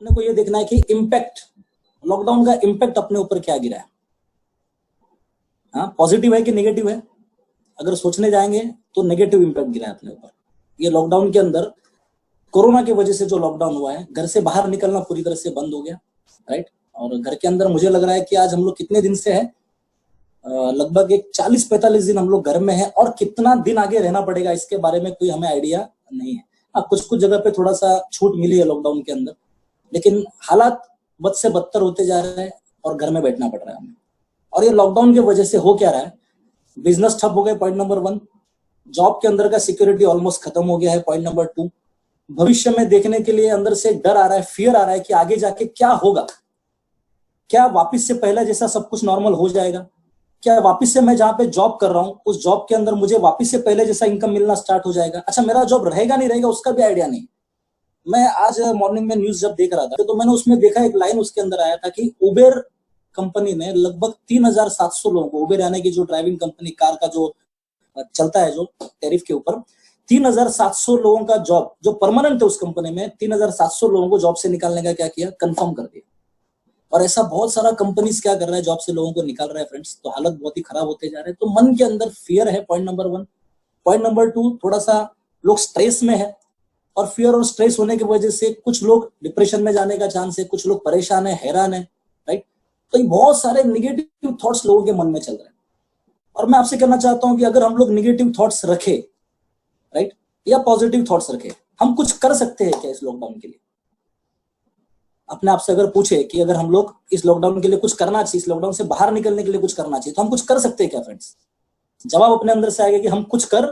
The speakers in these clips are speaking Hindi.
अपने को ये देखना है कि इम्पैक्ट, लॉकडाउन का इम्पैक्ट अपने ऊपर क्या गिरा है। हाँ, पॉजिटिव है कि नेगेटिव है? अगर सोचने जाएंगे तो नेगेटिव इम्पैक्ट गिरा है अपने ऊपर। ये लॉकडाउन के अंदर कोरोना की वजह से जो लॉकडाउन हुआ है, घर से बाहर निकलना पूरी तरह से बंद हो गया, राइट। और घर के अंदर मुझे लग रहा है कि आज हम लोग कितने दिन से है, लगभग एक 40-45 दिन हम लोग घर में हैं, और कितना दिन आगे रहना पड़ेगा इसके बारे में कोई हमें आइडिया नहीं है। हाँ, कुछ कुछ जगह पे थोड़ा सा छूट मिली है लॉकडाउन के अंदर, लेकिन हालात बद से बदतर होते जा रहे हैं और घर में बैठना पड़ रहा है हमें। और ये लॉकडाउन की वजह से हो क्या रहा है, बिजनेस ठप हो गए, पॉइंट नंबर 1। जॉब के अंदर का सिक्योरिटी ऑलमोस्ट खत्म हो गया है, पॉइंट नंबर 2। भविष्य में देखने के लिए अंदर से डर आ रहा है, फियर आ रहा है कि आगे जाके क्या होगा, क्या वापस से पहले जैसा सब कुछ नॉर्मल हो जाएगा, क्या वापस से मैं जहां पे जॉब कर रहा हूं उस जॉब के अंदर मुझे वापस से पहले जैसा इनकम मिलना स्टार्ट हो जाएगा। अच्छा, मेरा जॉब रहेगा नहीं रहेगा उसका भी आइडिया नहीं। मैं आज मॉर्निंग में न्यूज जब देख रहा था तो मैंने उसमें देखा, एक लाइन उसके अंदर आया था कि उबेर कंपनी ने लगभग 3700 लोगों को, उबेर यानी कि जो ड्राइविंग कंपनी कार का जो चलता है जो टैरिफ के ऊपर, 3700 लोगों का जॉब जो परमानेंट है उस कंपनी में, 3700 लोगों को जॉब से निकालने का क्या किया, कंफर्म कर दिया। और ऐसा बहुत सारा कंपनीज क्या कर रहा है, जॉब से लोगों को निकाल रहा है फ्रेंड्स। तो हालत बहुत ही खराब होते जा रहे हैं। तो मन के अंदर फियर है, पॉइंट नंबर 1। पॉइंट नंबर 2, थोड़ा सा लोग स्ट्रेस में है, और फियर और स्ट्रेस होने की वजह से कुछ लोग डिप्रेशन में जाने का चांस है, कुछ लोग परेशान है, हैरान है, राइट। तो ये बहुत सारे निगेटिव थॉट्स लोगों के मन में चल रहे हैं। और मैं आपसे कहना चाहता हूं कि अगर हम लोग निगेटिव थॉट्स रखे, राइट, या पॉजिटिव थॉट्स रखे, हम कुछ कर सकते हैं क्या इस लॉकडाउन के लिए? अपने आप से अगर पूछे कि अगर हम लोग इस लॉकडाउन के लिए कुछ करना चाहिए, इस लॉकडाउन से बाहर निकलने के लिए कुछ करना चाहिए, तो हम कुछ कर सकते हैं क्या फ्रेंड्स? जवाब अपने अंदर से आएगा कि हम कुछ कर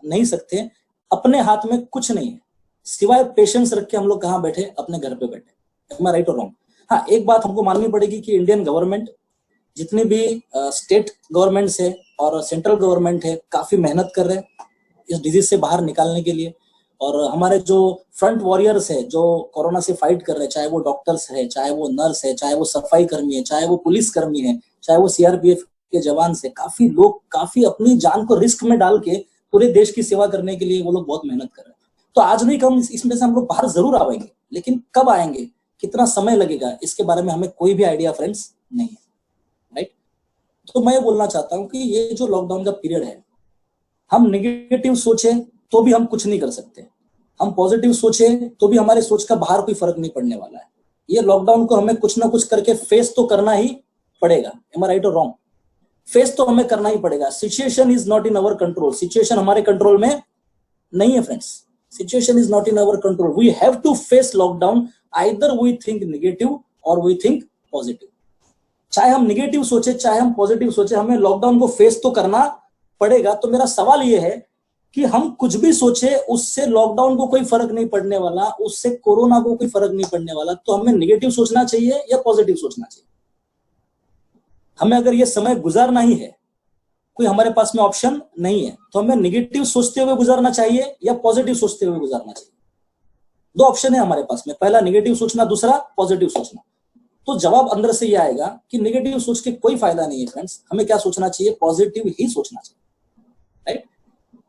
नहीं सकते। अपने हाथ में कुछ नहीं है सिवाय पेशेंस रख के हम लोग कहां बैठे, अपने घर पे बैठे। एम आई राइट और रॉन्ग? हाँ, एक बात हमको माननी पड़ेगी कि इंडियन गवर्नमेंट, जितने भी स्टेट गवर्नमेंट्स है और सेंट्रल गवर्नमेंट है, काफी मेहनत कर रहे हैं इस डिजीज से बाहर निकालने के लिए। और हमारे जो फ्रंट वॉरियर्स है जो कोरोना से फाइट कर रहे हैं, चाहे वो डॉक्टर्स है, चाहे वो नर्स है, चाहे वो सफाई कर्मी है, चाहे वो पुलिस कर्मी है, चाहे वो सीआरपीएफ के जवान से, काफी लोग काफी अपनी जान को रिस्क में डाल के पूरे देश की सेवा करने के लिए वो लोग बहुत मेहनत कर रहे हैं। तो आज नहीं कम इसमें से हम लोग बाहर जरूर आएंगे, लेकिन कब आएंगे, कितना समय लगेगा, इसके बारे में हमें कोई भी आइडिया फ्रेंड्स नहीं है, राइट। तो मैं बोलना चाहता हूं कि ये जो लॉकडाउन का पीरियड है, हम नेगेटिव सोचे तो भी हम कुछ नहीं कर सकते, हम पॉजिटिव सोचे तो भी हमारे सोच का बाहर कोई फर्क नहीं पड़ने वाला है। ये लॉकडाउन को हमें कुछ ना कुछ करके फेस तो करना ही पड़ेगा। एम आई राइट और रॉन्ग? फेस तो हमें करना ही पड़ेगा। Situation is not in our control, situation हमारे कंट्रोल में नहीं है friends. Situation is not in our control, we have to face lockdown, either we think negative और वी थिंक पॉजिटिव। चाहे हम नेगेटिव सोचे चाहे हम पॉजिटिव सोचे, हमें लॉकडाउन को फेस तो करना पड़ेगा। तो मेरा सवाल यह है कि हम कुछ भी सोचे उससे लॉकडाउन को कोई फर्क नहीं पड़ने वाला, उससे कोरोना को कोई फर्क नहीं पड़ने वाला। तो हमें नेगेटिव सोचना चाहिए या पॉजिटिव सोचना चाहिए? हमें अगर ये समय गुजारना ही है, कोई हमारे पास में ऑप्शन नहीं है, तो हमें नेगेटिव सोचते हुए गुजारना चाहिए या पॉजिटिव सोचते हुए गुजारना चाहिए? दो ऑप्शन है हमारे पास में, पहला नेगेटिव सोचना, दूसरा पॉजिटिव सोचना। तो जवाब अंदर से ये आएगा कि नेगेटिव सोच के कोई फायदा नहीं है फ्रेंड्स। हमें क्या सोचना चाहिए? पॉजिटिव ही सोचना चाहिए, राइट।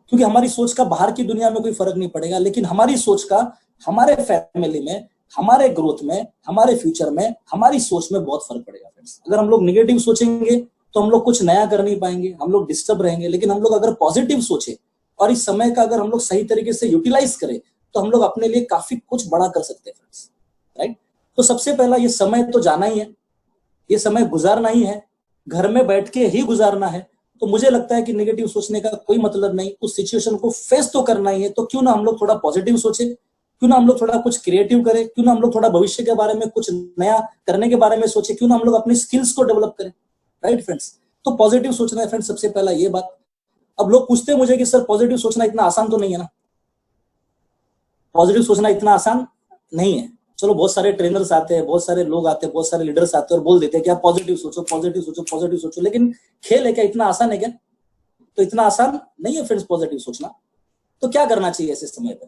क्योंकि हमारी सोच का बाहर की दुनिया में कोई फर्क नहीं पड़ेगा, लेकिन हमारी सोच का हमारे फैमिली में, हमारे ग्रोथ में, हमारे फ्यूचर में, हमारी सोच में बहुत फर्क पड़ेगा फ्रेंड्स। अगर हम लोग नेगेटिव सोचेंगे तो हम लोग कुछ नया कर नहीं पाएंगे, हम लोग डिस्टर्ब रहेंगे। लेकिन हम लोग अगर पॉजिटिव सोचे और इस समय का अगर हम लोग सही तरीके से यूटिलाइज करें तो हम लोग अपने लिए काफी कुछ बड़ा कर सकते हैं फ्रेंड्स, राइट। तो सबसे पहला, ये समय तो जाना ही है, ये समय गुजारना ही है, घर में बैठ के ही गुजारना है। तो मुझे लगता है कि नेगेटिव सोचने का कोई मतलब नहीं, उस सिचुएशन को फेस तो करना ही है। तो क्यों ना हम लोग थोड़ा पॉजिटिव सोचे, क्यों ना हम लोग थोड़ा कुछ क्रिएटिव करें, क्यों ना हम लोग थोड़ा भविष्य के बारे में कुछ नया करने के बारे में सोचे, क्यों ना हम लोग अपनी स्किल्स को डेवलप करें, राइट फ्रेंड्स। तो पॉजिटिव सोचना है फ्रेंड्स, सबसे पहला ये बात। अब लोग पूछते हैं मुझे कि सर पॉजिटिव सोचना इतना आसान तो नहीं है ना, पॉजिटिव सोचना इतना आसान नहीं है। चलो, बहुत सारे ट्रेनर्स आते हैं, बहुत सारे लोग आते हैं, बहुत सारे लीडर्स आते हैं और बोल देते हैं कि आप पॉजिटिव सोचो, पॉजिटिव सोचो, पॉजिटिव सोचो। लेकिन खेल है क्या? इतना आसान है क्या? तो इतना आसान नहीं है फ्रेंड्स पॉजिटिव सोचना। तो क्या करना चाहिए ऐसे समय पर?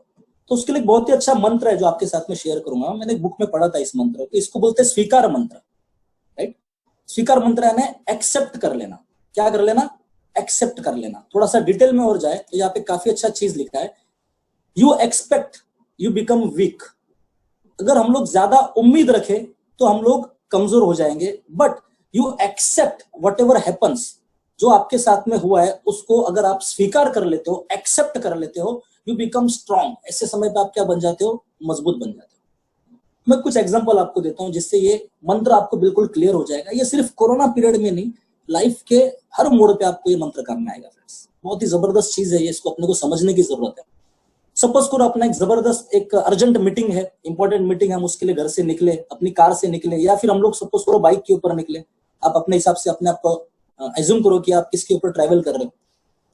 तो उसके लिए बहुत ही अच्छा मंत्र है जो आपके साथ में शेयर करूंगा। मैंने एक बुक में पढ़ा था इस मंत्र को, इसको बोलते हैं स्वीकार मंत्र, राइट। स्वीकार मंत्र यानी एक्सेप्ट कर लेना। क्या कर लेना? एक्सेप्ट कर लेना। थोड़ा सा डिटेल में और जाए तो यहाँ पे काफी अच्छा चीज लिखा है, you expect you become weak. अगर हम लोग ज्यादा उम्मीद रखें तो हम लोग कमजोर हो जाएंगे, but you accept whatever happens, जो आपके साथ में हुआ है उसको अगर आप स्वीकार कर लेते हो, एक्सेप्ट कर लेते हो, यू बिकम स्ट्रांग। ऐसे समय पे आप क्या बन जाते हो? मजबूत बन जाते हो। मैं कुछ एग्जांपल आपको देता हूं जिससे ये मंत्र आपको बिल्कुल क्लियर हो जाएगा। ये सिर्फ कोरोना पीरियड में नहीं, लाइफ के हर मोड़ पे आपको ये मंत्र काम में आएगा फ्रेंड्स। बहुत ही जबरदस्त चीज है ये, इसको अपने को समझने की जरूरत है। सपोज करो अपना एक जबरदस्त एक अर्जेंट मीटिंग है, इंपॉर्टेंट मीटिंग, हम उसके लिए घर से निकले, अपनी कार से निकले, या फिर हम लोग सपोज करो बाइक के ऊपर निकले। आप अपने हिसाब से अपने आप को एज्यूम करो कि आप किसके ऊपर ट्रैवल कर रहे हो।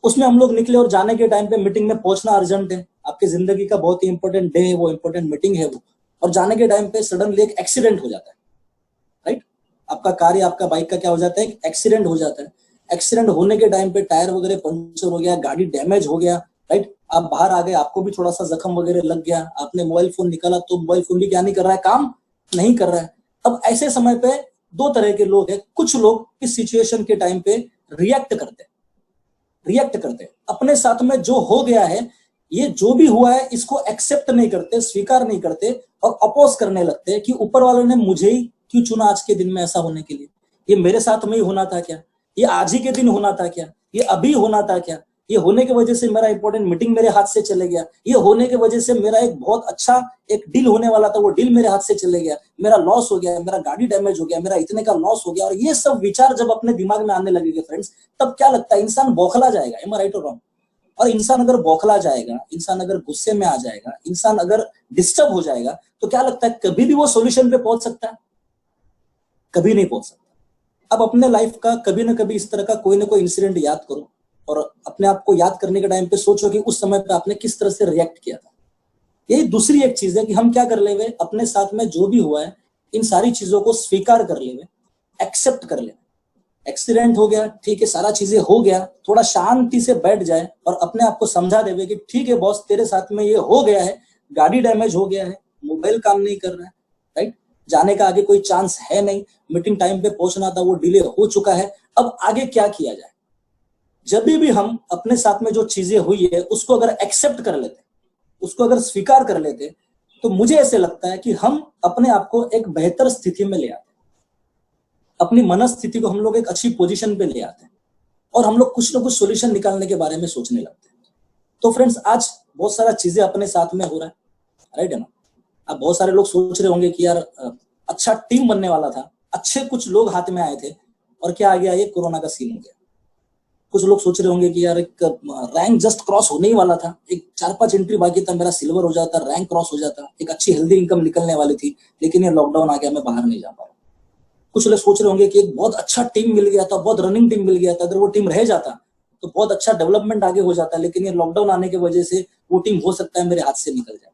उसमें हम लोग निकले और जाने के टाइम पे मीटिंग में पहुंचना अर्जेंट है, आपकी जिंदगी का बहुत ही इंपॉर्टेंट डे है, वो इंपॉर्टेंट मीटिंग है वो, और जाने के टाइम पे सडनली एक एक्सीडेंट हो जाता है, राइट? आपका कार या आपका बाइक का क्या हो जाता है? एक एक्सीडेंट हो जाता है। एक्सीडेंट होने के टाइम पे टायर वगैरह पंचर हो गया, गाड़ी डैमेज हो गया, राइट? आप बाहर आ गए, आपको भी थोड़ा सा जख्म वगैरह लग गया, आपने मोबाइल फोन निकाला तो मोबाइल फोन भी क्या नहीं कर रहा है? काम नहीं कर रहा है। अब ऐसे समय पे दो तरह के लोग हैं। कुछ लोग इस सिचुएशन के टाइम पे रिएक्ट करते हैं, अपने साथ में जो हो गया है, ये जो भी हुआ है इसको एक्सेप्ट नहीं करते, स्वीकार नहीं करते, और अपोज करने लगते हैं कि ऊपर वालों ने मुझे ही क्यों चुना आज के दिन में ऐसा होने के लिए? ये मेरे साथ में ही होना था क्या? ये आज ही के दिन होना था क्या? ये अभी होना था क्या? ये होने की वजह से मेरा इंपॉर्टेंट मीटिंग मेरे हाथ से चले गया, ये होने की वजह से मेरा एक बहुत अच्छा एक डील होने वाला था, वो डील मेरे हाथ से चले गया, मेरा लॉस हो गया, मेरा गाड़ी डैमेज हो गया, मेरा इतने का लॉस हो गया। और ये सब विचार जब अपने दिमाग में आने लगेंगे फ्रेंड्स, तब क्या लगता है? इंसान बौखला जाएगा। एम आई राइट और रॉन्ग? और इंसान अगर बौखला जाएगा, इंसान अगर गुस्से में आ जाएगा, इंसान अगर डिस्टर्ब हो जाएगा, तो क्या लगता है कभी भी वो सॉल्यूशन पे पहुंच सकता है? कभी नहीं पहुंच सकता। अब अपने लाइफ का कभी ना कभी इस तरह का कोई ना कोई इंसिडेंट याद करो, और अपने आप को याद करने के टाइम पे सोचो कि उस समय पे आपने किस तरह से रिएक्ट किया था। यही दूसरी एक चीज है कि हम क्या कर ले, अपने साथ में जो भी हुआ है इन सारी चीजों को स्वीकार कर ले, एक्सेप्ट कर ले। एक्सीडेंट हो गया, ठीक है, सारा चीजें हो गया, थोड़ा शांति से बैठ जाए और अपने आप को समझा देवे कि ठीक है बॉस, तेरे साथ में ये हो गया है, गाड़ी डैमेज हो गया है, मोबाइल काम नहीं कर रहा है, राइट? जाने का आगे कोई चांस है नहीं, मीटिंग टाइम पे पहुंचना था वो डिले हो चुका है, अब आगे क्या किया जाए? जब भी हम अपने साथ में जो चीजें हुई है उसको अगर एक्सेप्ट कर लेते, उसको अगर स्वीकार कर लेते, तो मुझे ऐसे लगता है कि हम अपने आप को एक बेहतर स्थिति में ले आते, अपनी मनस्थिति को हम लोग एक अच्छी पोजीशन पे ले आते हैं, और हम लोग कुछ ना कुछ सॉल्यूशन निकालने के बारे में सोचने लगते हैं। तो फ्रेंड्स, आज बहुत सारा चीजें अपने साथ में हो रहा है, राइट है ना? अब बहुत सारे लोग सोच रहे होंगे कि यार अच्छा टीम बनने वाला था, अच्छे कुछ लोग हाथ में आए थे, और क्या आ गया? ये कोरोना का सीन हो गया। कुछ लोग सोच रहे होंगे कि यार एक रैंक जस्ट क्रॉस होने ही वाला था, एक 4-5 एंट्री बाकी था, मेरा सिल्वर हो जाता, रैंक क्रॉस हो जाता, एक अच्छी हेल्दी इनकम निकलने वाली थी, लेकिन ये लॉकडाउन आ गया, मैं बाहर नहीं जा पा रहा। कुछ लोग सोच रहे होंगे कि एक बहुत अच्छा टीम मिल गया था, बहुत रनिंग टीम मिल गया था, अगर वो टीम रह जाता तो बहुत अच्छा डेवलपमेंट आगे हो जाता, लेकिन ये लॉकडाउन आने की वजह से वो टीम हो सकता है मेरे हाथ से निकल जाए।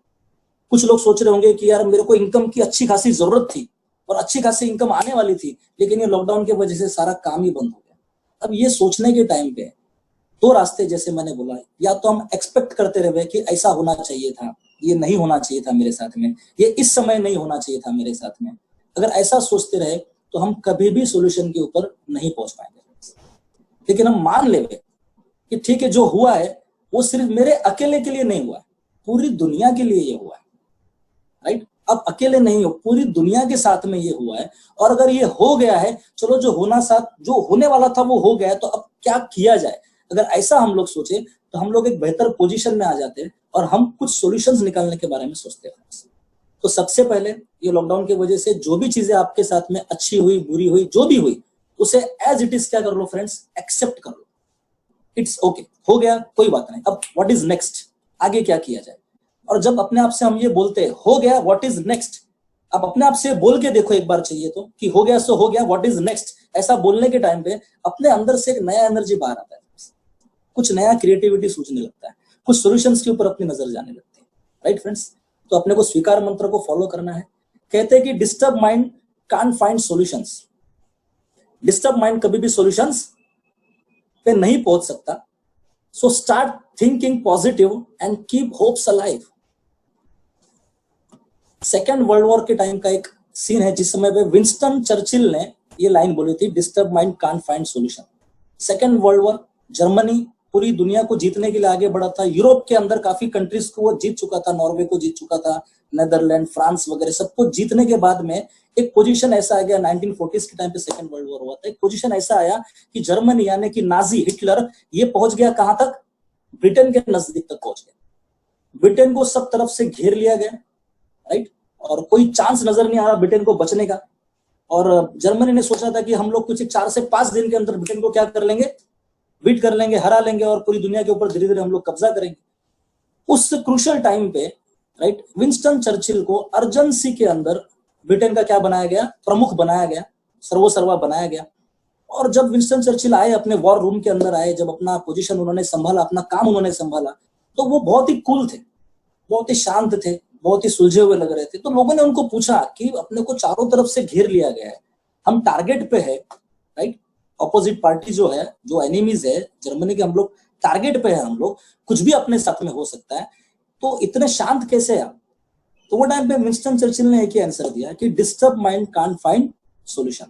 कुछ लोग सोच रहे होंगे कि यार मेरे को इनकम की अच्छी खासी जरूरत थी और अच्छी खासी इनकम आने वाली थी, लेकिन ये लॉकडाउन की वजह से सारा काम ही बंद हो गया। अब ये सोचने के टाइम पे दो रास्ते, जैसे मैंने बोला, या तो हम एक्सपेक्ट करते रहे कि ऐसा होना चाहिए था, ये नहीं होना चाहिए था मेरे साथ में, ये इस समय नहीं होना चाहिए था मेरे साथ में। अगर ऐसा सोचते रहे तो हम कभी भी सॉल्यूशन के ऊपर नहीं पहुंच पाएंगे। लेकिन हम मान लेंगे कि ठीक है, जो हुआ है वो सिर्फ मेरे अकेले के लिए नहीं हुआ है, पूरी दुनिया के लिए ये हुआ है, राइट? अब अकेले नहीं हो, पूरी दुनिया के साथ में ये हुआ है। और अगर ये हो गया है, चलो जो होने वाला था वो हो गया है, तो अब क्या किया जाए? अगर ऐसा हम लोग सोचे तो हम लोग एक बेहतर पोजीशन में आ जाते हैं और हम कुछ सॉल्यूशंस निकालने के बारे में सोचते हैं। तो सबसे पहले ये लॉकडाउन की वजह से जो भी चीजें आपके साथ में अच्छी हुई, बुरी हुई, जो भी हुई, उसे एज इट इज क्या कर लो फ्रेंड्स, एक्सेप्ट कर लो। इट्स ओके, हो गया, कोई बात नहीं। अब व्हाट इज नेक्स्ट, आगे क्या किया जाए? और जब अपने आप से हम ये बोलते हैं हो गया, व्हाट इज नेक्स्ट, अब अपने आप से बोल के देखो एक बार चाहिए तो, कि हो गया सो हो गया, व्हाट इज नेक्स्ट। ऐसा बोलने के टाइम पे अपने अंदर से एक नया एनर्जी बाहर आता है, कुछ नया क्रिएटिविटी सूझने लगता है, कुछ सॉल्यूशंस के ऊपर अपनी नजर जाने लगती है, राइट फ्रेंड्स? तो अपने को स्वीकार मंत्र को फॉलो करना है। कहते हैं कि disturb mind can't find solutions. Disturb mind कभी भी सॉल्यूशंस पे नहीं पहुंच सकता। So start thinking positive and keep hopes alive. Second world war के टाइम का एक सीन है, जिस समय पे विंस्टन चर्चिल ने ये लाइन बोली थी, disturb mind can't find solution. Second world war, Germany पूरी दुनिया को जीतने के लिए आगे बढ़ा था। यूरोप के अंदर काफी कंट्रीज को वो जीत चुका था, नॉर्वे को जीत चुका था, नेदरलैंड, फ्रांस वगैरह सबको जीतने के बाद में एक पोजीशन ऐसा आ गया, 1940s के टाइम पे सेकंड वर्ल्ड वॉर हुआ था, एक पोजीशन ऐसा आया कि जर्मनी यानी कि नाजी हिटलर ये पहुंच गया कहां तक, ब्रिटेन के नजदीक तक पहुंच गया। ब्रिटेन को सब तरफ से घेर लिया गया, राइट, और कोई चांस नजर नहीं आ रहा ब्रिटेन को बचने का। और जर्मनी ने सोचा था कि हम लोग कुछ 4 से 5 दिन के अंदर ब्रिटेन को क्या कर लेंगे, बीट कर लेंगे, हरा लेंगे और पूरी दुनिया के ऊपर धीरे धीरे हम लोग कब्जा करेंगे। उस क्रूशियल टाइम पे, राइट, विंस्टन चर्चिल को अर्जेंसी के अंदर ब्रिटेन का क्या बनाया गया, प्रमुख बनाया गया, सर्वोसर्वा बनाया गया। और जब विंस्टन चर्चिल आए, अपने वॉर रूम के अंदर आए, जब अपना पोजीशन उन्होंने संभाला, अपना काम उन्होंने संभाला, तो वो बहुत ही कूल थे, बहुत ही शांत थे, बहुत ही सुलझे हुए लग रहे थे। तो लोगों ने उनको पूछा कि अपने को चारों तरफ से घेर लिया गया है, हम टारगेट पे है, राइट, अपोजिट पार्टी जो है, जो एनिमीज है जर्मनी के, हम लोग टारगेट पे है, हम लोग कुछ भी अपने साथ में हो सकता है, तो इतने शांत कैसे आप। तो वो टाइम पे विंस्टन चर्चिल ने एक ही आंसर दिया कि disturb mind can't find solution.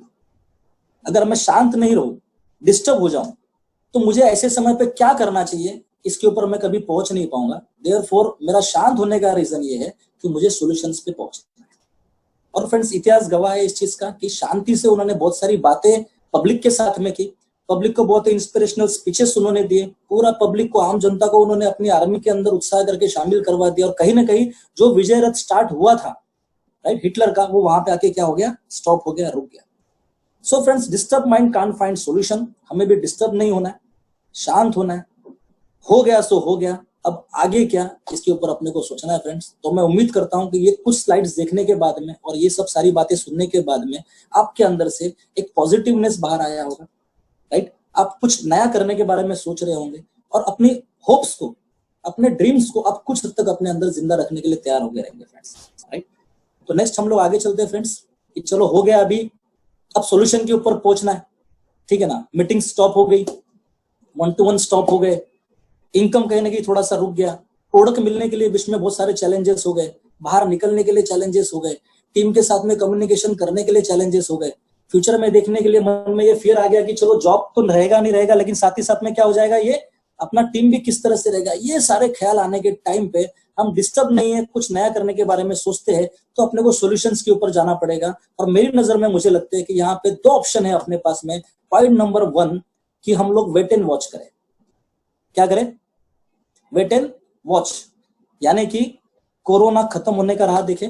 अगर मैं शांत नहीं रहूं, डिस्टर्ब हो जाऊं, तो मुझे ऐसे समय पे क्या करना चाहिए, इसके ऊपर मैं कभी पहुंच नहीं पाऊंगा। देयरफॉर मेरा शांत होने का रीजन ये है कि मुझे सॉल्यूशंस पे पहुंचना है। और फ्रेंड्स, इतिहास गवाह है इस चीज का कि शांति से उन्होंने बहुत सारी बातें पब्लिक के साथ में की, पब्लिक को बहुत इंस्पिरेशनल स्पीचेस उन्होंने दिए, पूरा पब्लिक को, आम जनता को उन्होंने अपनी आर्मी के अंदर उत्साह करके शामिल करवा दिया। और कहीं ना कहीं जो विजय रथ स्टार्ट हुआ था, राइट, हिटलर का, वो वहां पे आके क्या हो गया, स्टॉप हो गया, रुक गया। So friends, disturb mind can't find solution. हमें भी डिस्टर्ब नहीं होना है, शांत होना है। हो गया सो हो गया, अब आगे क्या, इसके ऊपर अपने को सोचना है फ्रेंड्स। तो मैं उम्मीद करता हूं कि ये कुछ स्लाइड्स देखने के बाद में और ये सब सारी बातें सुनने के बाद में आपके अंदर से एक पॉजिटिवनेस बाहर आया होगा, राइट। आप कुछ नया करने के बारे में सोच रहे होंगे और अपनी होप्स को, अपने ड्रीम्स को आप कुछ हद तक अपने अंदर जिंदा रखने के लिए तैयार हो गए रहेंगे फ्रेंड्स, राइट। तो नेक्स्ट हम लोग आगे चलते हैं फ्रेंड्स। चलो हो गया, अभी अब सॉल्यूशन के ऊपर पहुंचना है, ठीक है ना। मीटिंग स्टॉप हो गई, 1-to-1 स्टॉप हो गए, इनकम कहीं ना कहीं थोड़ा सा रुक गया, प्रोडक्ट मिलने के लिए बीच में बहुत सारे चैलेंजेस हो गए, बाहर निकलने के लिए चैलेंजेस हो गए, टीम के साथ में कम्युनिकेशन करने के लिए चैलेंजेस हो गए, फ्यूचर में देखने के लिए मन में ये फियर आ गया कि चलो जॉब तो रहेगा नहीं रहेगा, लेकिन साथ ही साथ में क्या हो जाएगा, ये अपना टीम भी किस तरह से रहेगा। ये सारे ख्याल आने के टाइम पे हम डिस्टर्ब नहीं है, कुछ नया करने के बारे में सोचते हैं, तो अपने को सॉल्यूशंस के ऊपर जाना पड़ेगा। और मेरी नजर में मुझे लगता है कि यहाँ पे 2 ऑप्शन है अपने पास में। पॉइंट नंबर 1 कि हम लोग वेट एंड वॉच करें। क्या करें? वेट एंड वॉच, यानी कि कोरोना खत्म होने का राह देखें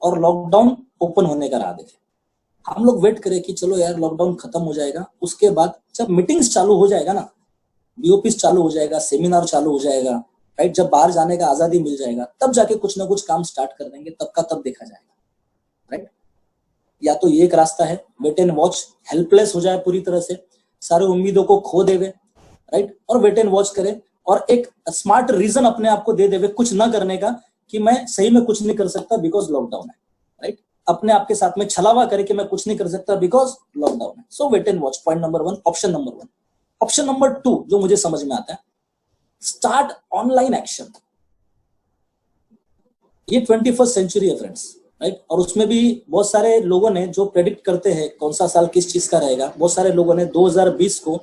और लॉकडाउन ओपन होने का राह देखें। हम लोग वेट करें कि चलो यार लॉकडाउन खत्म हो जाएगा, उसके बाद जब मीटिंग्स चालू हो जाएगा ना, बीओपीस चालू हो जाएगा, सेमिनार चालू हो जाएगा, राइट, जब बाहर जाने का आजादी मिल जाएगा, तब जाके कुछ ना कुछ काम स्टार्ट कर देंगे, तब का तब देखा जाएगा, राइट। या तो ये एक रास्ता है, वेट एंड वॉच, हेल्पलेस हो जाए पूरी तरह से, सारे उम्मीदों को खो देवे, राइट, और वेट एंड वॉच करें और एक स्मार्ट रीजन अपने आप को दे देवे कुछ ना करने का कि मैं सही में कुछ नहीं कर सकता बिकॉज लॉकडाउन है, राइट। अपने आप के साथ में छलावा करे कि मैं कुछ नहीं कर सकता बिकॉज लॉकडाउन है। So wait and watch, point number 1, option number 1। Option number 2 जो मुझे समझ में आता है, स्टार्ट ऑनलाइन एक्शन। ये 21st सेंचुरी है फ्रेंड्स, राइट, और उसमें भी बहुत सारे लोगों ने जो प्रेडिक्ट करते हैं कौन सा साल किस चीज का रहेगा, बहुत सारे लोगों ने 2020 को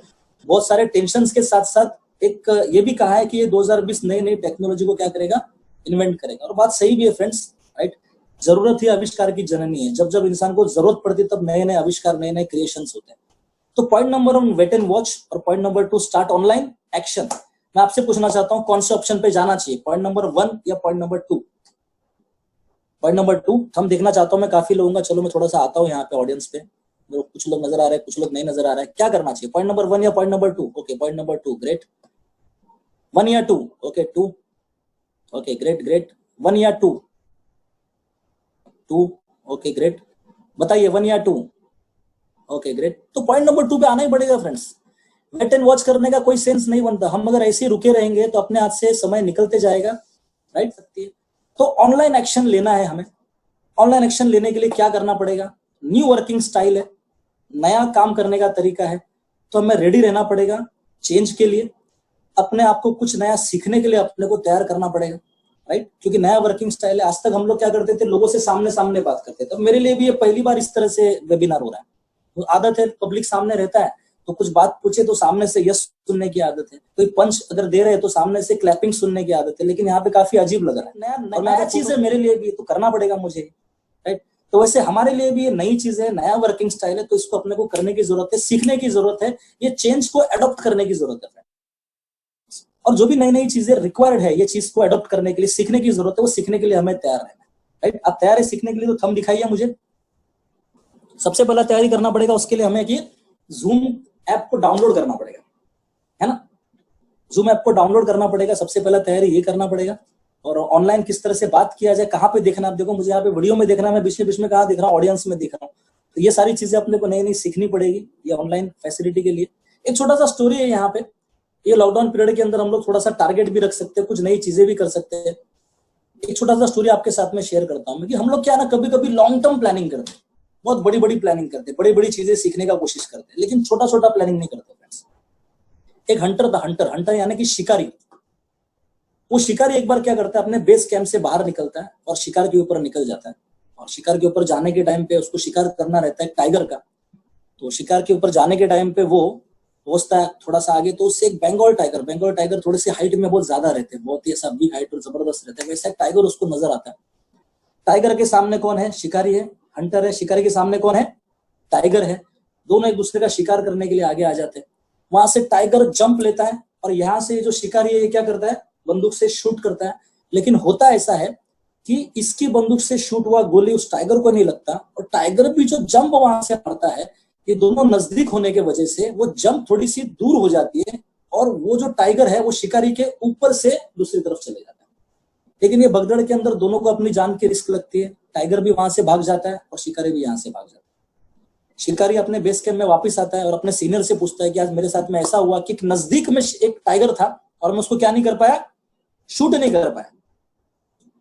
बहुत सारे टेंशंस के साथ साथ एक ये भी कहा है कि ये 2020 नई नई टेक्नोलॉजी को क्या करेगा, इन्वेंट करेगा। और बात सही भी है फ्रेंड्स, राइट। जरूरत ही आविष्कार की जननी है, जब जब इंसान को जरूरत पड़ती है तब नए नए आविष्कार, नए नए क्रिएशंस होते हैं। तो point number 1 wait and watch और point number 2 start online action. मैं आपसे पूछना चाहता हूं कौन से ऑप्शन पे जाना चाहिए, पॉइंट नंबर 1 या पॉइंट नंबर 2? पॉइंट नंबर 2 हम देखना चाहता हूं मैं काफी लोगों का। चलो मैं थोड़ा सा आता हूं यहाँ पे ऑडियंस पे, कुछ लोग नजर आ रहे हैं, कुछ लोग नहीं नजर आ रहे हैं। क्या करना चाहिए, पॉइंट नंबर 1 या point number 2? Okay, point number 2, great. 1 या 2? Okay 2, okay great great. 1 या 2? 2, ओके ग्रेट। बताइए 1 या 2? Okay great. तो पॉइंट नंबर 2 पे आना ही पड़ेगा फ्रेंड्स। वेट एंड वॉच करने का कोई सेंस नहीं बनता, हम अगर ऐसे ही रुके रहेंगे तो अपने हाथ से समय निकलते जाएगा, राइट। तो ऑनलाइन एक्शन लेना है हमें। ऑनलाइन एक्शन लेने के लिए क्या करना पड़ेगा, न्यू वर्किंग स्टाइल है, नया काम करने का तरीका है, तो हमें रेडी रहना पड़ेगा चेंज के लिए, अपने आप को कुछ नया सीखने के लिए अपने को तैयार करना पड़ेगा, राइट, क्योंकि नया वर्किंग स्टाइल है। आज तक हम लोग क्या करते थे, लोगों से सामने सामने बात करते थे। तो मेरे लिए भी ये पहली बार इस तरह से वेबिनार हो रहा है, तो आदत है पब्लिक सामने रहता है तो कुछ बात पूछे तो सामने से यस सुनने की आदत है, कोई पंच अगर दे रहे हैं तो सामने से क्लैपिंग सुनने की आदत है। लेकिन यहाँ पे काफी अजीब लग रहा है, नया चीज है मेरे लिए भी, तो करना पड़ेगा मुझे, राइट। तो वैसे हमारे लिए भी ये नई चीज है, नया वर्किंग स्टाइल है, तो इसको अपने को करने की जरूरत है, सीखने की जरूरत है, ये चेंज को अडॉप्ट करने की जरूरत है। और जो भी नई नई चीजें रिक्वायर्ड है ये चीज को अडॉप्ट करने के लिए, सीखने की जरूरत है, वो सीखने के लिए हमें तैयार रहना है, राइट। आप तैयार है सीखने के लिए, तो थंब दिखाइए मुझे। सबसे पहला तैयारी करना पड़ेगा, उसके लिए हमें कि जूम ऐप को डाउनलोड करना पड़ेगा, है ना। जूम ऐप को डाउनलोड करना पड़ेगा, सबसे पहला तैयारी ये करना पड़ेगा। और ऑनलाइन किस तरह से बात किया जाए, कहाँ पे देखना, आप देखो मुझे यहाँ पे वीडियो में देखना, मैं बीच में कहाँ दिख रहा हूँ, ऑडियंस में दिख रहा हूँ। तो ये सारी चीजें अपने को नई नई सीखनी पड़ेगी ये ऑनलाइन फैसिलिटी के लिए। एक छोटा सा स्टोरी है यहाँ पे, ये लॉकडाउन पीरियड के अंदर हम लोग थोड़ा सा टारगेट भी रख सकते हैं, कुछ नई चीजें भी कर सकते हैं। एक छोटा सा स्टोरी आपके साथ में शेयर करता हूँ कि हम लोग क्या ना कभी कभी लॉन्ग टर्म प्लानिंग करते हैं, बहुत बड़ी बड़ी प्लानिंग करते हैं, बड़ी बड़ी चीजें सीखने का कोशिश करते हैं, लेकिन छोटा छोटा प्लानिंग नहीं करते फ्रेंड्स। एक हंटर था, हंटर यानी कि शिकारी। वो शिकारी एक बार क्या करता है, अपने बेस कैंप से बाहर निकलता है और शिकार के ऊपर निकल जाता है। और शिकार के ऊपर जाने के टाइम पे उसको शिकार करना रहता है टाइगर का। तो शिकार के ऊपर जाने के टाइम पे वो पहुंचता है थोड़ा सा आगे, तो उससे एक बंगाल टाइगर थोड़े से हाइट में बहुत ज्यादा रहते हैं, बहुत ही ऐसा बिग हाइट और जबरदस्त रहता है, वैसा एक टाइगर उसको नजर आता है। टाइगर के सामने कौन है, शिकारी है, हंटर है। शिकारी के सामने कौन है, टाइगर है। दोनों एक दूसरे का शिकार करने के लिए आगे आ जाते हैं। वहां से टाइगर जंप लेता है और यहाँ से जो शिकारी है ये क्या करता है, बंदूक से शूट करता है। लेकिन होता ऐसा है कि इसकी बंदूक से शूट हुआ गोली उस टाइगर को नहीं लगता, और टाइगर भी जो जंप वहां से मारता है, ये दोनों नजदीक होने के वजह से वो जंप थोड़ी सी दूर हो जाती है, और वो जो टाइगर है वो शिकारी के ऊपर से दूसरी तरफ चले जाता है। लेकिन ये भगदड़ के अंदर दोनों को अपनी जान की रिस्क लगती है। टाइगर भी वहां से भाग जाता है और शिकारी भी यहाँ से भाग जाता है। शिकारी अपने बेस कैंप में वापस आता है और अपने सीनियर से पूछता है कि आज मेरे साथ में ऐसा हुआ कि नजदीक में एक टाइगर था और मैं उसको क्या नहीं कर पाया, शूट नहीं कर पाया।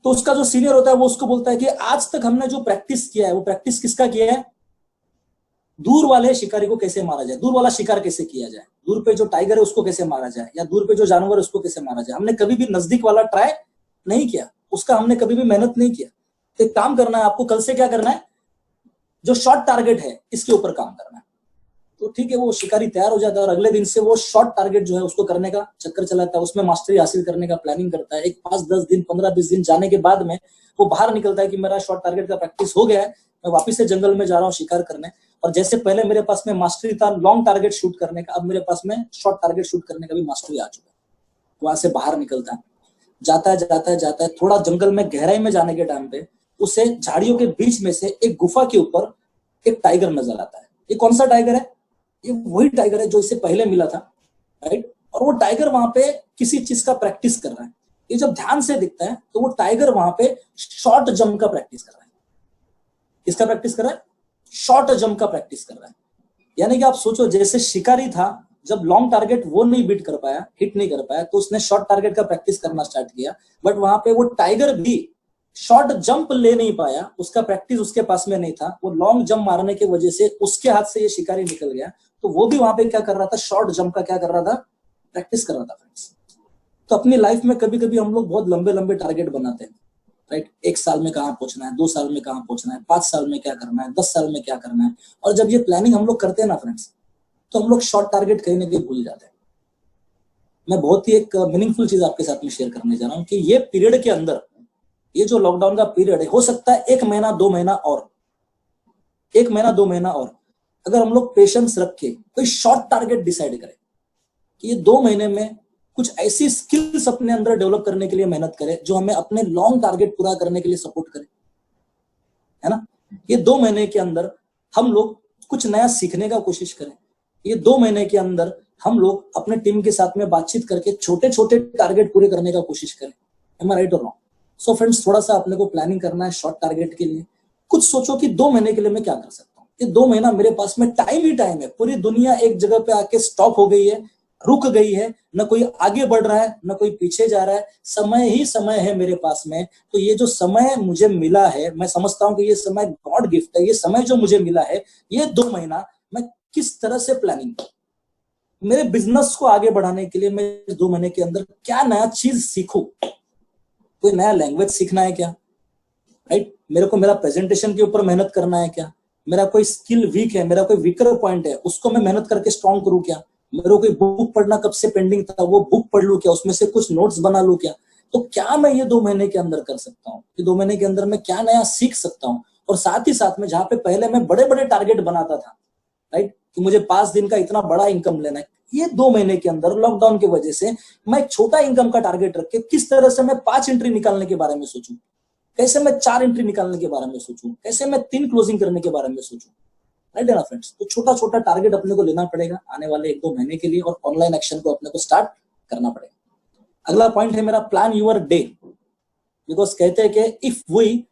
तो उसका जो सीनियर होता है वो उसको बोलता है कि आज तक हमने जो प्रैक्टिस किया है वो प्रैक्टिस किसका किया है, दूर वाले शिकारी को कैसे मारा जाए, दूर वाला शिकार कैसे किया जाए, दूर पे जो टाइगर है उसको कैसे मारा जाए, या दूर पे जो जानवर है उसको कैसे मारा जाए। हमने कभी भी नजदीक वाला ट्राई नहीं किया, उसका हमने कभी भी मेहनत नहीं किया। तो एक काम करना है आपको, कल से क्या करना है, जो शॉर्ट टारगेट है इसके ऊपर काम करना है। तो ठीक है, वो शिकारी तैयार हो जाता है और अगले दिन से वो शॉर्ट टारगेट जो है उसको करने का चक्कर चलाता है, उसमें मास्टरी हासिल करने का प्लानिंग करता है। एक 5-10 दिन 15-20 दिन जाने के बाद में वो बाहर निकलता है कि मेरा शॉर्ट टारगेट का प्रैक्टिस हो गया है, मैं वापस से जंगल में जा रहा हूँ शिकार करने। और जैसे पहले मेरे पास में मास्टरी था लॉन्ग टारगेट शूट करने का, अब मेरे पास में शॉर्ट टारगेट शूट करने का भी मास्टरी आ चुका है। वहां से बाहर निकलता है, जाता है, थोड़ा जंगल में गहराई में जाने के टाइम पे उसे झाड़ियों के बीच में से एक गुफा के ऊपर एक टाइगर नजर आता है। ये कौन सा टाइगर है, ये वही टाइगर है जो इससे पहले मिला था, राइट। और वो टाइगर वहां पे किसी चीज का प्रैक्टिस कर रहा है। ये जब ध्यान से दिखता है तो वो टाइगर वहां पे शॉर्ट जंप का प्रैक्टिस कर रहा है। किसका प्रैक्टिस कर रहा है, शॉर्ट जंप का प्रैक्टिस कर रहा है। यानी कि आप सोचो, जैसे शिकारी था, जब लॉन्ग टारगेट वो नहीं बीट कर पाया, हिट नहीं कर पाया, तो उसने शॉर्ट टारगेट का प्रैक्टिस करना स्टार्ट किया। बट वहां पे वो टाइगर भी शॉर्ट जंप ले नहीं पाया, उसका प्रैक्टिस उसके पास में नहीं था। वो लॉन्ग जंप मारने की वजह से उसके हाथ से ये शिकारी निकल गया। तो वो भी वहां पे क्या कर रहा था, शॉर्ट जंप का क्या कर रहा था, प्रैक्टिस कर रहा था फ्रेंड्स। तो अपनी लाइफ में कभी कभी हम लोग बहुत लंबे लंबे टारगेट बनाते हैं, राइट। 1 साल में कहाँ पहुंचना है, 2 साल में कहाँ पहुंचना है, 5 साल में क्या करना है, 10 साल में क्या करना है। और जब ये प्लानिंग हम लोग करते हैं ना फ्रेंड्स, तो हम लोग शॉर्ट टारगेट कहीं ना कहीं भूल जाते हैं। मैं बहुत ही एक मीनिंगफुल चीज आपके साथ में शेयर करने जा रहा हूँ कि ये पीरियड के अंदर, ये जो लॉकडाउन का पीरियड है, हो सकता है 1 महीना 2 महीना और, 1 महीना 2 महीना और, अगर हम लोग पेशेंस रख के कोई शॉर्ट टारगेट डिसाइड करें कि ये 2 महीने में कुछ ऐसी स्किल्स अपने अंदर डेवलप करने के लिए मेहनत करें जो हमें अपने लॉन्ग टारगेट पूरा करने के लिए सपोर्ट करे, है ना। ये 2 महीने के अंदर हम लोग कुछ नया सीखने का कोशिश करें। ये 2 महीने के अंदर हम लोग अपने टीम के साथ में बातचीत करके छोटे छोटे टारगेट पूरे करने का कोशिश करें। एम आई राइट और रॉन्ग? सो फ्रेंड्स, थोड़ा सा अपने को प्लानिंग करना है शॉर्ट टारगेट के लिए। कुछ सोचो कि 2 महीने के लिए मैं क्या कर सकता हूँ। ये 2 महीना मेरे पास में टाइम ही टाइम है। पूरी दुनिया एक जगह पे आके स्टॉप हो गई है, रुक गई है, न कोई आगे बढ़ रहा है न कोई पीछे जा रहा है, समय ही समय है मेरे पास में। तो ये जो समय मुझे मिला है, मैं समझता हूँ कि ये समय गॉड गिफ्ट है। ये समय जो मुझे मिला है, ये 2 महीना मैं किस तरह से प्लानिंग करूं, मेरे बिजनेस को आगे बढ़ाने के लिए मैं 2 महीने के अंदर क्या नया चीज सीखूं। कोई नया लैंग्वेज सीखना है क्या, राइट। मेरे को मेरा प्रेजेंटेशन के ऊपर मेहनत करना है क्या, मेरा कोई स्किल वीक है, मेरा कोई वीकर पॉइंट है, उसको मैं मेहनत करके स्ट्रॉन्ग करूँ क्या, मेरे को कोई बुक पढ़ना कब से पेंडिंग था वो बुक पढ़ लूँ क्या, उसमें से कुछ नोट्स बना लूँ क्या। तो क्या मैं ये 2 महीने के अंदर कर सकता हूँ, ये 2 महीने के अंदर मैं क्या नया सीख सकता हूँ। और साथ ही साथ में जहाँ पे पहले मैं बड़े बड़े टारगेट बनाता था, राइट, कि मुझे 5 दिन का इतना बड़ा इनकम लेना है, ये 2 महीने के अंदर लॉकडाउन की वजह से मैं एक छोटा इनकम का टारगेट रख के किस तरह से मैं 5 एंट्री निकालने के बारे में सोचूं, कैसे मैं 4 एंट्री निकालने के बारे में सोचूं, कैसे मैं 3 क्लोजिंग करने के बारे में सोचूं, राइट है ना फ्रेंड्स। तो छोटा छोटा टारगेट अपने को लेना पड़ेगा आने वाले 1-2 महीने के लिए, और ऑनलाइन एक्शन को अपने को स्टार्ट करना पड़ेगा। अगला पॉइंट है मेरा, प्लान यूर डे। बिकॉज कहते हैं कि if we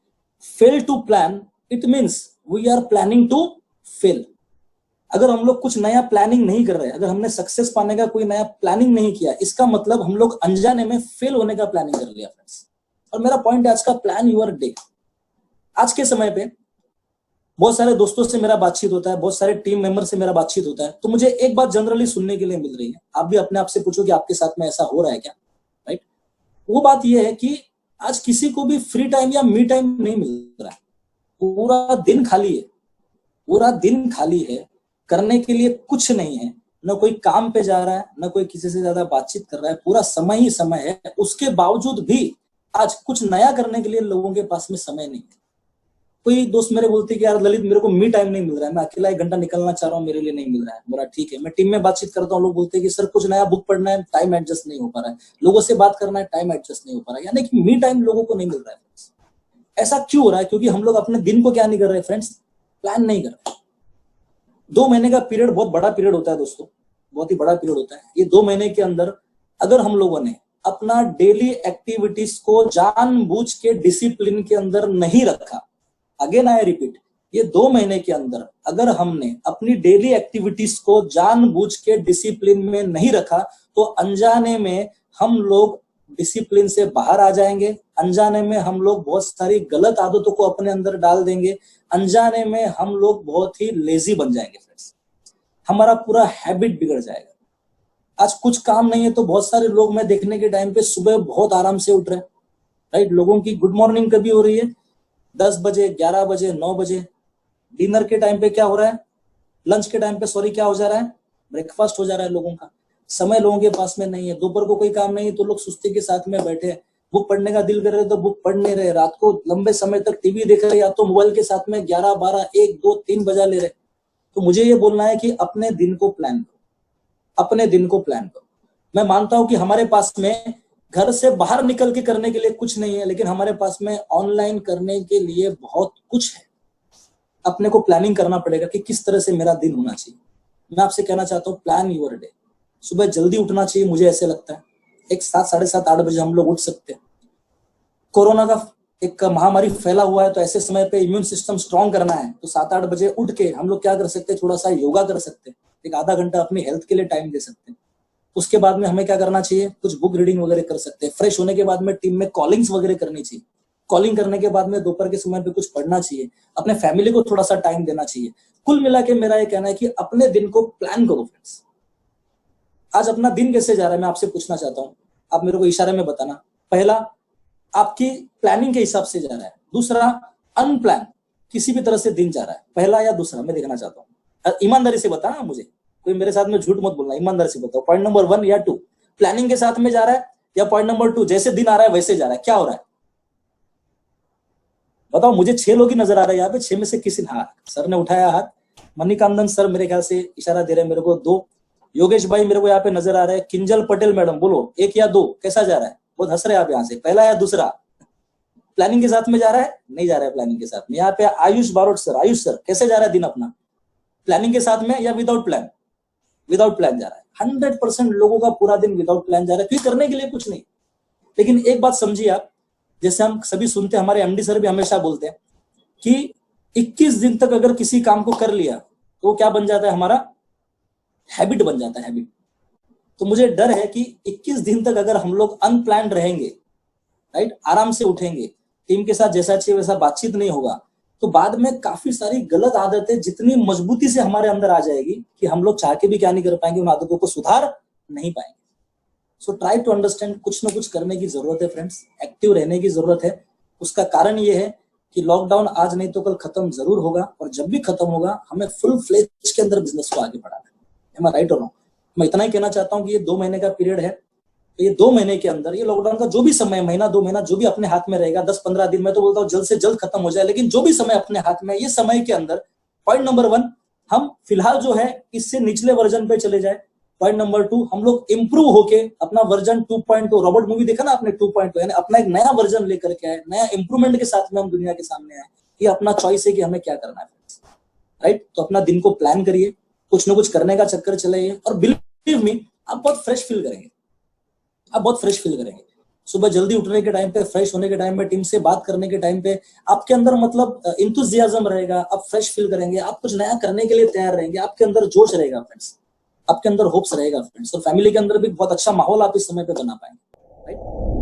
fail to plan it means we are planning to fail. अगर हम लोग कुछ नया प्लानिंग नहीं कर रहे, अगर हमने सक्सेस पाने का कोई नया प्लानिंग नहीं किया, इसका मतलब हम लोग अनजाने में फेल होने का प्लानिंग कर लिया फ्रेंड्स। और मेरा पॉइंट है आज का, प्लान यूर डे। आज के समय पे बहुत सारे दोस्तों से मेरा बातचीत होता है, बहुत सारे टीम मेंबर से मेरा बातचीत होता है, तो मुझे एक बात जनरली सुनने के लिए मिल रही है, आप भी अपने आप से पूछो कि आपके साथ में ऐसा हो रहा है क्या, राइट। वो बात ये है कि आज किसी को भी फ्री टाइम या मी टाइम नहीं मिल रहा है, पूरा दिन खाली है, पूरा दिन खाली है, करने के लिए कुछ नहीं है, न कोई काम पे जा रहा है, न कोई किसी से ज्यादा बातचीत कर रहा है, पूरा समय ही समय है। उसके बावजूद भी आज कुछ नया करने के लिए लोगों के पास में समय नहीं है। कोई दोस्त मेरे बोलते कि यार ललित मेरे को मी टाइम नहीं मिल रहा है, मैं अकेला 1 घंटा निकलना चाह रहा हूँ, मेरे लिए नहीं मिल रहा है। बोला ठीक है, मैं टीम में बातचीत करता हूँ, लोग बोलते हैं कि सर कुछ नया बुक पढ़ना है, टाइम एडजस्ट नहीं हो पा रहा है, लोगों से बात करना है, टाइम एडजस्ट नहीं हो पा रहा है, यानी कि मी टाइम लोगों को नहीं मिल रहा है। ऐसा क्यों हो रहा है? क्योंकि हम लोग अपने दिन को क्या नहीं कर रहे फ्रेंड्स, प्लान नहीं कर रहे। 2 महीने का पीरियड बहुत बड़ा पीरियड होता है दोस्तों, बहुत ही बड़ा पीरियड होता है। ये 2 महीने के अंदर अगर हम लोगों ने अपना डेली एक्टिविटीज को जानबूझ के डिसिप्लिन के अंदर नहीं रखा, अगेन आई रिपीट, ये 2 महीने के अंदर अगर हमने अपनी डेली एक्टिविटीज को जानबूझ के डिसिप्लिन में नहीं रखा, तो अनजाने में हम लोग डिसिप्लिन से बाहर आ जाएंगे, अनजाने में हम लोग बहुत सारी गलत आदतों को अपने अंदर डाल देंगे, अनजाने में हम लोग बहुत ही लेजी बन जाएंगे फ्रेंड्स, हमारा पूरा हैबिट बिगड़ जाएगा। आज कुछ काम नहीं है तो बहुत सारे लोग मैं देखने के टाइम पे सुबह बहुत आराम से उठ रहे हैं, राइट। लोगों की गुड मॉर्निंग कभी हो रही है 10 बजे, 11 बजे, 9 बजे। डिनर के टाइम पे क्या हो रहा है, लंच के टाइम पे सॉरी क्या हो जा रहा है, ब्रेकफास्ट हो जा रहा है। लोगों का समय लोगों के पास में नहीं है, दोपहर को कोई काम नहीं है तो लोग सुस्ती के साथ में बैठे हैं, बुक पढ़ने का दिल कर रहे तो बुक पढ़ नहीं रहे, रात को लंबे समय तक टीवी देख रहे या तो मोबाइल के साथ में 11, 12, 1, 2, 3 बजा ले रहे। तो मुझे ये बोलना है कि अपने दिन को प्लान करो, अपने दिन को प्लान करो। मैं मानता हूं कि हमारे पास में घर से बाहर निकल के करने के लिए कुछ नहीं है, लेकिन हमारे पास में ऑनलाइन करने के लिए बहुत कुछ है। अपने को प्लानिंग करना पड़ेगा कि किस तरह से मेरा दिन होना चाहिए। मैं आपसे कहना चाहता हूँ, प्लान यूर डे। सुबह जल्दी उठना चाहिए, मुझे ऐसे लगता है, एक 7, 7:30, 8 बजे हम लोग उठ सकते हैं। कोरोना का एक महामारी फैला हुआ है, तो ऐसे समय पे इम्यून सिस्टम स्ट्रॉन्ग करना है, तो 7-8 बजे उठ के हम लोग क्या कर सकते हैं, थोड़ा सा योगा कर सकते हैं, एक आधा घंटा अपनी हेल्थ के लिए टाइम दे सकते हैं। उसके बाद में हमें क्या करना चाहिए, कुछ बुक रीडिंग वगैरह कर सकते हैं। फ्रेश होने के बाद में टीम में कॉलिंग्स वगैरह करनी चाहिए। कॉलिंग करने के बाद में दोपहर के समय पे कुछ पढ़ना चाहिए, अपने फैमिली को थोड़ा सा टाइम देना चाहिए। कुल मिला के मेरा ये कहना है कि अपने दिन को प्लान करो फ्रेंड्स। आज अपना दिन कैसे जा रहा है मैं आपसे पूछना चाहता हूँ, आप मेरे को इशारे में बताना। पहला, आपकी प्लानिंग के हिसाब से जा रहा है। दूसरा, अनप्लान किसी भी तरह से दिन जा रहा है। पहला या दूसरा मैं देखना चाहता हूँ, ईमानदारी से बताना मुझे, कोई मेरे साथ में झूठ मत बोलना, ईमानदारी से बताओ। पॉइंट नंबर 1 या 2 प्लानिंग के साथ में जा रहा है, या पॉइंट नंबर 2 जैसे दिन आ रहा है वैसे जा रहा है, क्या हो रहा है बताओ मुझे। 6 लोग ही नजर आ रहे हैं यहाँ पे, 6 में से किसी ने, हाँ सर ने उठाया हाथ, मणिकांदन सर मेरे ख्याल से इशारा दे रहे हैं मेरे को 2, योगेश भाई मेरे को यहाँ पे नजर आ रहे हैं, किंजल पटेल मैडम बोलो 1 या 2 कैसा जा रहा है, बहुत हंस रहे हैं आप यहाँ से, पहला या दूसरा। प्लानिंग के साथ में जा रहा है, नहीं जा रहा है प्लानिंग के साथ में। यहाँ पे आयुष बारोट सर, आयुष सर कैसे जा रहा है दिन अपना, प्लानिंग के साथ में या विदाउट प्लान, विदाउट प्लान जा रहा है। 100% लोगों का पूरा दिन विदाउट प्लान जा रहा है, क्योंकि करने के लिए कुछ नहीं। लेकिन एक बात समझिए आप, जैसे हम सभी सुनते हैं, हमारे एमडी सर भी हमेशा बोलते हैं कि 21 दिन तक अगर किसी काम को कर लिया तो क्या बन जाता है, हमारा हैबिट बन जाता है, हैबिट। तो मुझे डर है कि 21 दिन तक अगर हम लोग अनप्लान्ड रहेंगे, राइट, आराम से उठेंगे, टीम के साथ जैसा चाहिए वैसा बातचीत नहीं होगा, तो बाद में काफी सारी गलत आदतें जितनी मजबूती से हमारे अंदर आ जाएगी कि हम लोग चाह के भी क्या नहीं कर पाएंगे, उन आदतों को सुधार नहीं पाएंगे। सो ट्राई टू अंडरस्टैंड, कुछ ना कुछ करने की जरूरत है फ्रेंड्स, एक्टिव रहने की जरूरत है। उसका कारण ये है कि लॉकडाउन आज नहीं तो कल खत्म जरूर होगा, और जब भी खत्म होगा हमें फुल फ्लेज के अंदर बिजनेस को आगे बढ़ाना है। Am I right or wrong? मैं इतना ही कहना चाहता हूँ कि ये 2 महीने का पीरियड है, तो ये 2 महीने के अंदर, ये लॉकडाउन का जो भी समय, महीना 2 महीना जो भी अपने हाथ में रहेगा, 10-15 दिन, मैं तो बोलता हूँ जल्द से जल्द खत्म हो जाए, लेकिन जो भी समय अपने हाथ में, ये समय के अंदर पॉइंट नंबर 1 हम फिलहाल जो है इससे निचले वर्जन पे चले जाए। पॉइंट नंबर 2 हम लोग इंप्रूव होके अपना वर्जन 2.0, रॉबर्ट मूवी देखा ना आपने 2.0, यानी अपना एक नया वर्जन लेकर के आए, नया इंप्रूवमेंट के साथ में हम दुनिया के सामने आए। ये अपना चॉइस है कि हमें क्या करना है, राइट? तो अपना दिन को प्लान करिए, कुछ ना कुछ करने का चक्कर चलाइए, और बिलीव मी आप बहुत फ्रेश फील करेंगे, आप बहुत फ्रेश फील करेंगे। सुबह जल्दी उठने के टाइम पे, फ्रेश होने के टाइम पे, टीम से बात करने के टाइम पे आपके अंदर मतलब इंथुजियाज्म रहेगा, आप फ्रेश फील करेंगे, आप कुछ नया करने के लिए तैयार रहेंगे, आपके अंदर जोश रहेगा फ्रेंड्स, आपके अंदर होप्स रहेगा फ्रेंड्स, और फैमिली के अंदर भी बहुत अच्छा माहौल आप इस समय पे बना पाएंगे, राइट?